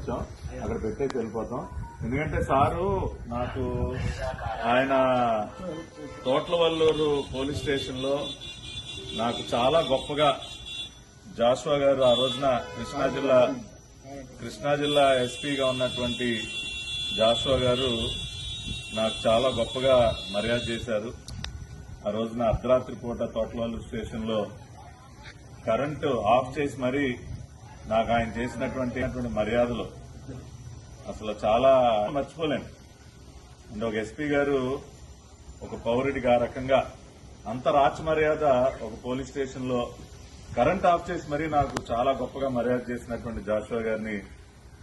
వచ్చాం, అక్కడ పెట్టేసి వెళ్ళిపోతాం. ఎందుకంటే సారు నాకు ఆయన తోట్లవల్లూరు పోలీస్ స్టేషన్ లో నాకు చాలా గొప్పగా జాషువా గారు ఆ రోజున కృష్ణా జిల్లా ఎస్పీగా ఉన్నటువంటి జాషువా గారు నాకు చాలా గొప్పగా మర్యాద చేశారు. ఆ రోజున అర్ధరాత్రి పూట తోట్లవల్లూరు స్టేషన్ లో కరెంటు ఆఫ్ చేసి మరీ నాకు ఆయన చేసినటువంటి మర్యాదలు అసలు చాలా మర్చిపోలేను. అంటే ఒక ఎస్పీ గారు ఒక పౌరుడికి ఆ రకంగా అంత రాచ మర్యాద ఒక పోలీస్ స్టేషన్ లో కరెంట్ ఆఫ్ చేసి మరీ నాకు చాలా గొప్పగా మర్యాద చేసినటువంటి జాషువా గారిని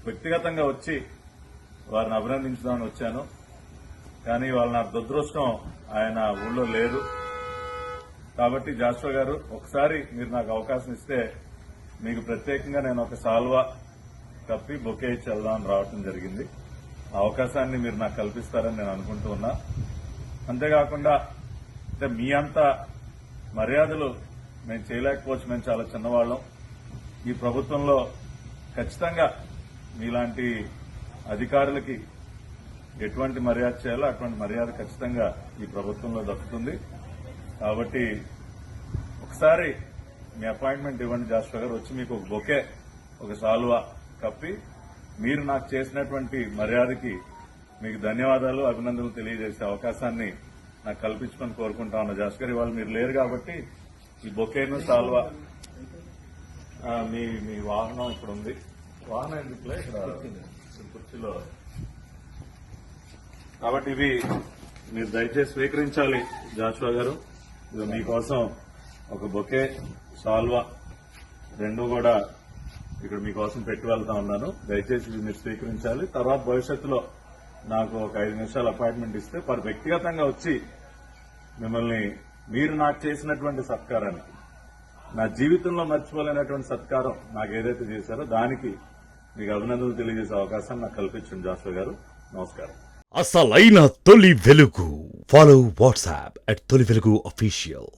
వ్యక్తిగతంగా వచ్చి వారిని అభినందించుదామని వచ్చాను. కానీ వాళ్ళ నా దురదృష్టం ఆయన ఊళ్ళో లేరు. కాబట్టి జాషువా గారు ఒకసారి మీరు నాకు అవకాశం ఇస్తే మీకు ప్రత్యేకంగా నేను ఒక సాల్వా కప్పి బొకే ఇచ్చి వెళ్దామని రావడం జరిగింది. ఆ అవకాశాన్ని మీరు నాకు కల్పిస్తారని నేను అనుకుంటూ ఉన్నా. అంతేకాకుండా అంటే మీ అంత మర్యాదలు మేము చేయలేకపోవచ్చు, మేము చాలా చిన్నవాళ్లం. ఈ ప్రభుత్వంలో ఖచ్చితంగా మీలాంటి అధికారులకి ఎటువంటి మర్యాద చేయాలో అటువంటి మర్యాద ఖచ్చితంగా ఈ ప్రభుత్వంలో దక్కుతుంది. కాబట్టి ఒకసారి మీ అపాయింట్మెంట్ ఇవ్వండి జాషువా గారు, వచ్చి మీకు ఒక బొకే ఒక సాల్వా కప్పి మీరు నాకు చేసినటువంటి మర్యాదకి మీకు ధన్యవాదాలు అభినందనలు తెలియజేసే అవకాశాన్ని నాకు కల్పించుకొని కోరుకుంటా ఉన్నా. జాషువా గారు ఇవాళ మీరు లేరు కాబట్టి ఈ బొకేను సాల్వా మీ వాహనం ఇక్కడ ఉంది. వాహనం ఎందుకులే ఇక్కడ కుర్చీలో, కాబట్టి ఇవి మీరు దయచేసి స్వీకరించాలి జాషువా గారు. ఇది మీకోసం ఒక బొకే సాల్వా రెండు కూడా ఇక్కడ మీకోసం పెట్టి వెళ్తా ఉన్నాను. దయచేసి ఇది మీరు స్వీకరించాలి. తర్వాత భవిష్యత్తులో నాకు ఒక 5 నిమిషాలు అపాయింట్మెంట్ ఇస్తే వ్యక్తిగతంగా వచ్చి మిమ్మల్ని మీరు నాకు చేసినటువంటి సత్కారాన్ని, నా జీవితంలో మర్చిపోలేనటువంటి సత్కారం నాకు ఏదైతే చేశారో దానికి మీకు అభినందనలు తెలియజేసే అవకాశం నాకు కల్పించండి జాషువా గారు. నమస్కారం. అసలైన తొలి వెలుగు. ఫాలో వాట్సాప్ @తొలి వెలుగు అఫీషియల్.